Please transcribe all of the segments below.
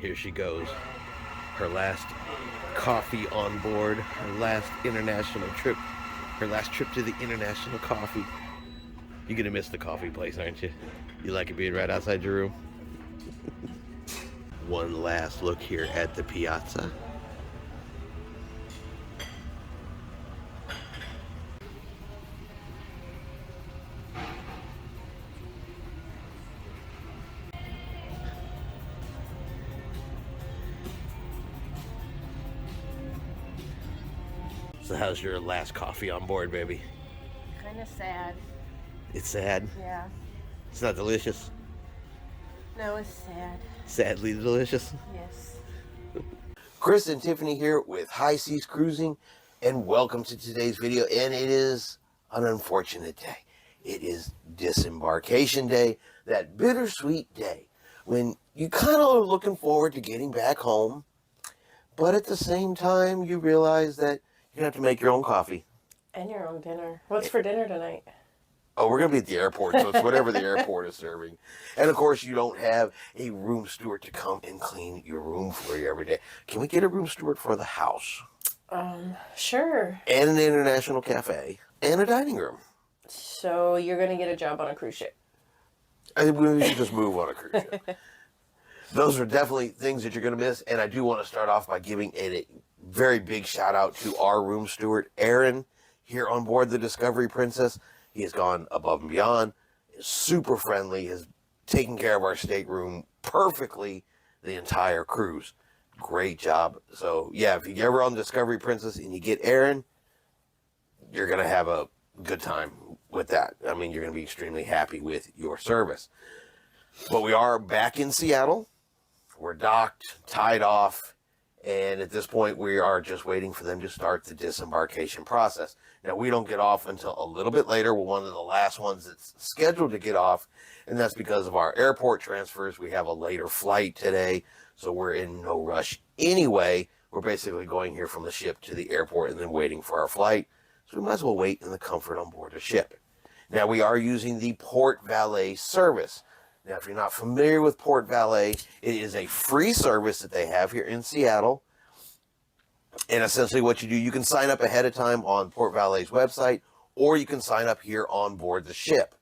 Here she goes. Her last coffee on board. Her last international trip. Her last trip to the international coffee. You're gonna miss the coffee place, aren't you? You like it being right outside your room? One last look here at the piazza. So how's your last coffee on board, baby? Kind of sad. It's sad? Yeah. It's not delicious? No, it's sad. Sadly delicious? Yes. Chris and Tiffany here with High Seas Cruising, and welcome to today's video. And it is an unfortunate day. It is Disembarkation Day, that bittersweet day when you kind of are looking forward to getting back home, but at the same time you realize that you're going to have to make your own coffee. And your own dinner. What's for dinner tonight? Oh, we're going to be at the airport, so it's whatever the airport is serving. And, of course, you don't have a room steward to come and clean your room for you every day. Can we get a room steward for the house? Sure. And an international cafe. And a dining room. So you're going to get a job on a cruise ship? I think we should just move on a cruise ship. Those are definitely things that you're going to miss. And I do want to start off by giving a very big shout out to our room steward, Aaron, here on board the Discovery Princess. He has gone above and beyond, is super friendly, has taken care of our stateroom perfectly the entire cruise. Great job. So, yeah, if you're ever on Discovery Princess and you get Aaron, you're going to have a good time with that. I mean, you're going to be extremely happy with your service. But we are back in Seattle. We're docked, tied off, and at this point, we are just waiting for them to start the disembarkation process. Now, we don't get off until a little bit later. We're one of the last ones that's scheduled to get off, and that's because of our airport transfers. We have a later flight today, so we're in no rush anyway. We're basically going here from the ship to the airport and then waiting for our flight, so we might as well wait in the comfort on board the ship. Now, we are using the Port Valet service. Now, if you're not familiar with Port Valet, it is a free service that they have here in Seattle. And essentially what you do, you can sign up ahead of time on Port Valet's website, or you can sign up here on board the ship.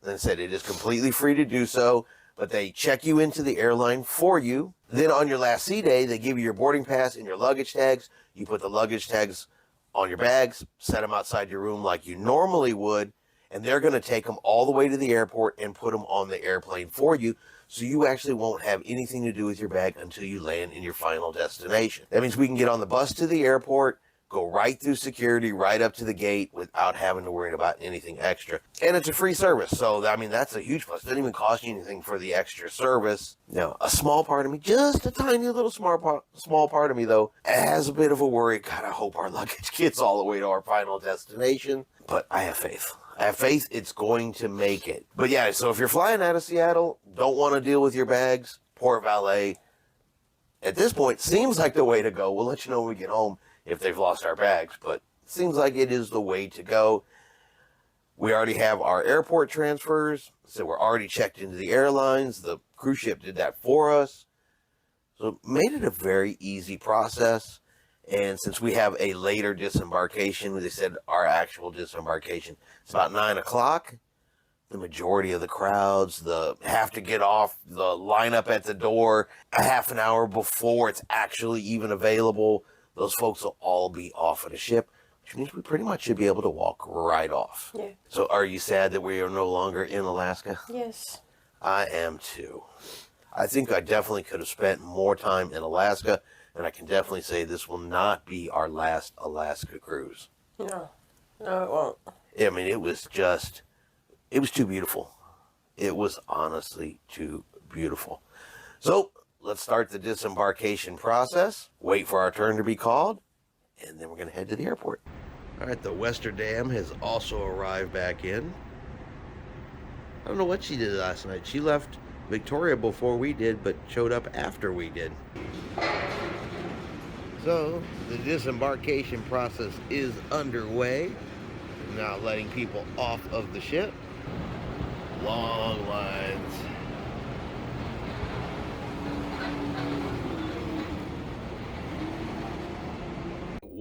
And I said it is completely free to do so, but they check you into the airline for you. Then on your last sea day, they give you your boarding pass and your luggage tags. You put the luggage tags on your bags, set them outside your room like you normally would, and they're going to take them all the way to the airport and put them on the airplane for you, so you actually won't have anything to do with your bag until you land in your final destination. That means we can get on the bus to the airport, go right through security, right up to the gate without having to worry about anything extra. And it's a free service, so I mean, that's a huge plus. It doesn't even cost you anything for the extra service. Now, a small part of me, just a tiny little small part of me though, has a bit of a worry. God, I hope our luggage gets all the way to our final destination, but I have faith. I have faith it's going to make it. But yeah, so if you're flying out of Seattle, don't want to deal with your bags, Port Valet, at this point, seems like the way to go. We'll let you know when we get home if they've lost our bags, but it seems like it is the way to go. We already have our airport transfers, so we're already checked into the airlines. The cruise ship did that for us. So it made it a very easy process. And since we have a later disembarkation, they said our actual disembarkation is about 9 o'clock. The majority of the crowds, have to get off, the lineup at the door a half an hour before it's actually even available. Those folks will all be off of the ship, which means we pretty much should be able to walk right off. Yeah. So are you sad that we are no longer in Alaska? Yes. I am too. I think I definitely could have spent more time in Alaska. And I can definitely say this will not be our last Alaska cruise. No. No, it won't. I mean, it was too beautiful. It was honestly too beautiful. So, let's start the disembarkation process, wait for our turn to be called, and then we're going to head to the airport. All right, the Wester Dam has also arrived back in. I don't know what she did last night. She left Victoria before we did, but showed up after we did. So, the disembarkation process is underway. Now letting people off of the ship. Long lines.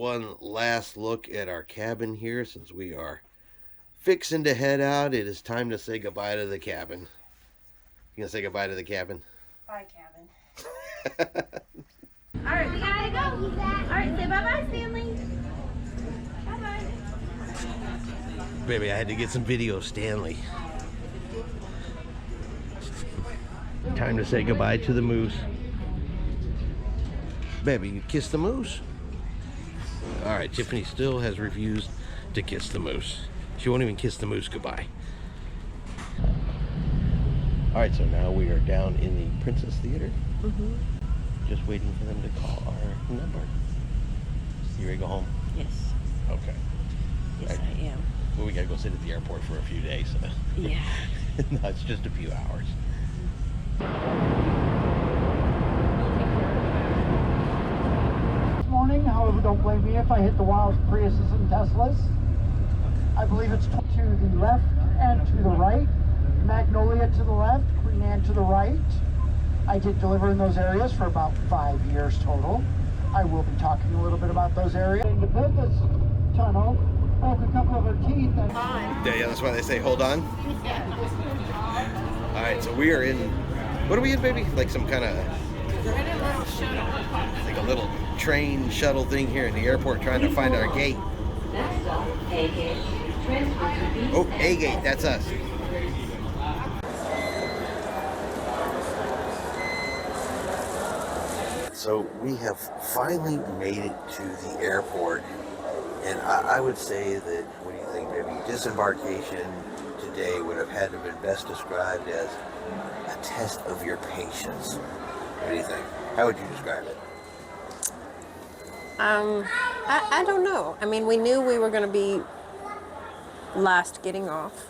one last look at our cabin here since we are fixing to head out. It is time to say goodbye to the cabin. You gonna say goodbye to the cabin? Bye, cabin. All right, we gotta go. All right, say bye-bye, Stanley. Bye-bye. Baby, I had to get some video, Stanley. Time to say goodbye to the moose. Baby, you kiss the moose? All right, Tiffany still has refused to kiss the moose. She won't even kiss the moose goodbye. All right, so now we are down in the Princess Theater. Just waiting for them to call our number. You ready to go home? Yes. Okay. Yes, I am. Well, we gotta go sit at the airport for a few days. So. Yeah. No, it's just a few hours. This morning, however, don't blame me if I hit the wild Priuses and Teslas. I believe it's to the left and to the right. Magnolia to the left, Queen Anne to the right. I did deliver in those areas for about 5 years total. I will be talking a little bit about those areas. To build this tunnel, broke a couple of her teeth. Yeah, that's why they say hold on. All right, so we are in, what are we in, baby? Like some kind of, like a little train shuttle thing here in the airport trying to find our gate. Oh, A gate, that's us. So we have finally made it to the airport, and I would say that, what do you think, baby? Disembarkation today would have had to have been best described as a test of your patience. What do you think? How would you describe it? I don't know. I mean, we knew we were going to be last getting off.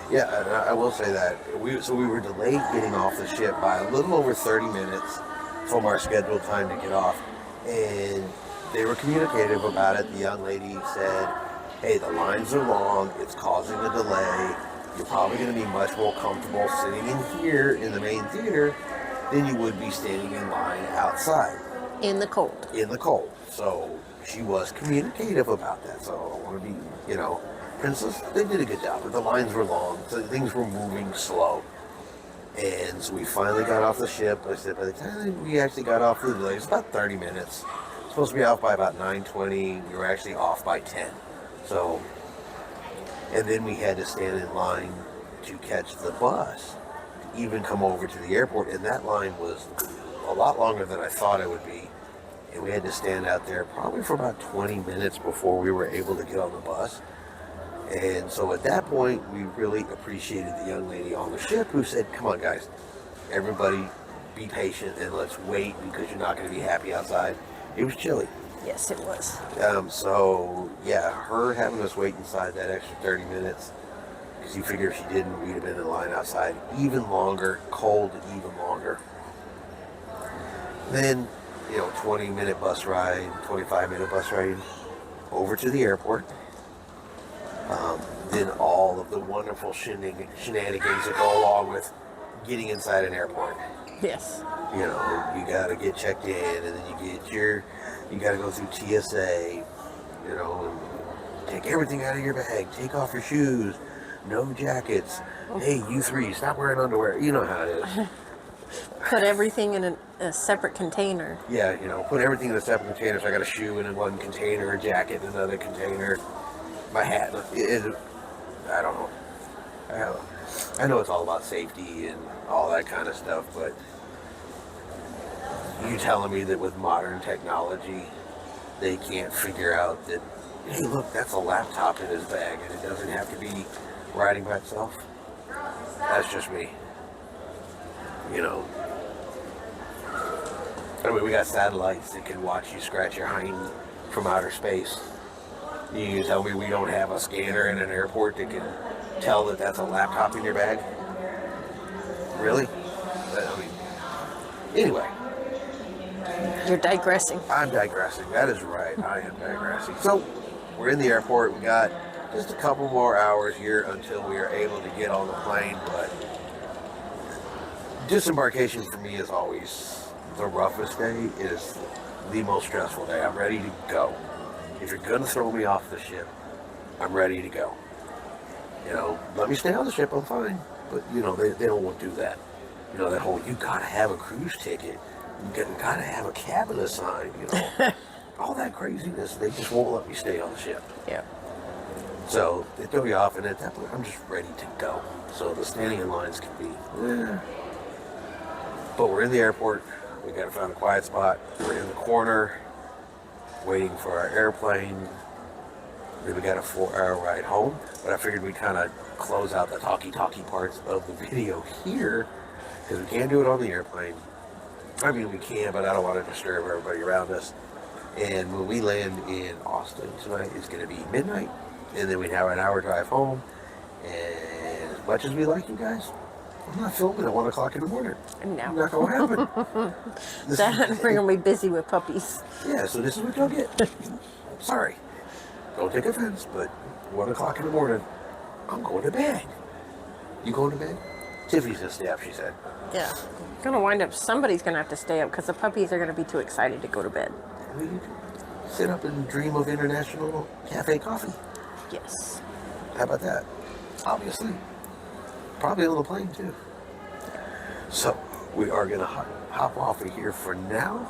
Yeah, I will say that. We were delayed getting off the ship by a little over 30 minutes from our scheduled time to get off. And they were communicative about it. The young lady said, hey, the lines are long, it's causing a delay. You're probably going to be much more comfortable sitting in here in the main theater than you would be standing in line outside. In the cold. In the cold. So she was communicative about that. So I want to be, Princess, they did a good job. But the lines were long, so things were moving slow. And so we finally got off the ship. I said by the time we actually got off the delay, it was about 30 minutes. Supposed to be off by about 9:20. We were actually off by 10. So, and then we had to stand in line to catch the bus to even come over to the airport. And that line was a lot longer than I thought it would be. And we had to stand out there probably for about 20 minutes before we were able to get on the bus. And so at that point, we really appreciated the young lady on the ship who said, come on guys, everybody be patient and let's wait because you're not going to be happy outside. It was chilly. Yes, it was. So yeah, her having us wait inside that extra 30 minutes, because you figure if she didn't, we'd have been in line outside even longer, cold even longer. Then, 20-minute bus ride, 25-minute bus ride over to the airport. Then all of the wonderful shenanigans that go along with getting inside an airport. Yes. You gotta get checked in, and then you gotta go through TSA, and take everything out of your bag, take off your shoes, no jackets. Hey, you three, stop wearing underwear. You know how it is. Put everything in a separate container. Yeah, put everything in a separate container. So I got a shoe in one container, a jacket in another container, my hat. I don't know. I know it's all about safety and all that kind of stuff, but you telling me that with modern technology, they can't figure out that, hey, look, that's a laptop in his bag and it doesn't have to be riding by itself? That's just me. I mean, we got satellites that can watch you scratch your hind from outer space. You tell me we don't have a scanner in an airport that can tell that that's a laptop in your bag? Really? Anyway. You're digressing. I'm digressing. That is right. I am digressing. So, we're in the airport. We got just a couple more hours here until we are able to get on the plane, but disembarkation for me is always the roughest day. It is the most stressful day. I'm ready to go. if you're gonna throw me off the ship, I'm ready to go. You know, let me stay on the ship, I'm fine. But, you know, they don't want to do that. You know, that whole, you gotta have a cruise ticket, you gotta have a cabin assigned, you know. All that craziness, they just won't let me stay on the ship. Yeah. So they throw you off, and at that point, I'm just ready to go. So the standing in lines can be, But we're in the airport. We got to find a quiet spot. We're in the corner, waiting for our airplane. Then we got a 4-hour ride home. But I figured we'd kind of close out the talky parts of the video here, because we can't do it on the airplane. I mean, we can, but I don't want to disturb everybody around us. And when we land in Austin tonight, it's going to be midnight. And then we'd have an hour drive home. And as much as we like you guys, I'm not filming at 1 o'clock in the morning. No. Not going to happen. We're going to be busy with puppies. Yeah, so this is what you'll get. Sorry. Don't take offense, but 1 o'clock in the morning, I'm going to bed. You going to bed? Tiffany's going to stay up, she said. Yeah. Going to wind up, somebody's going to have to stay up because the puppies are going to be too excited to go to bed. We sit up and dream of international cafe coffee. Yes. How about that? Obviously. Probably on the plane, too. So, we are going to hop off of here for now.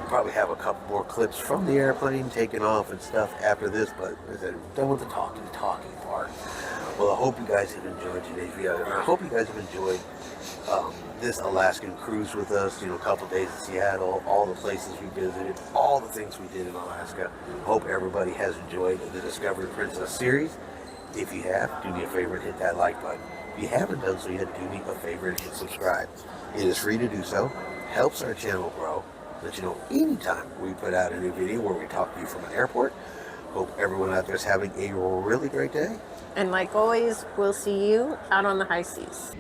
Probably have a couple more clips from the airplane taking off and stuff after this, but as I said, we're done with the talking part. Well, I hope you guys have enjoyed today's video, and I hope you guys have enjoyed this Alaskan cruise with us. You know, a couple days in Seattle, all the places we visited, all the things we did in Alaska. Hope everybody has enjoyed the Discovery Princess series. If you have, do me a favor and hit that like button. If you haven't done so yet, do me a favor and hit subscribe. It is free to do so, helps our channel grow. Let you know anytime we put out a new video where we talk to you from an airport. Hope everyone out there is having a really great day. And like always, we'll see you out on the high seas.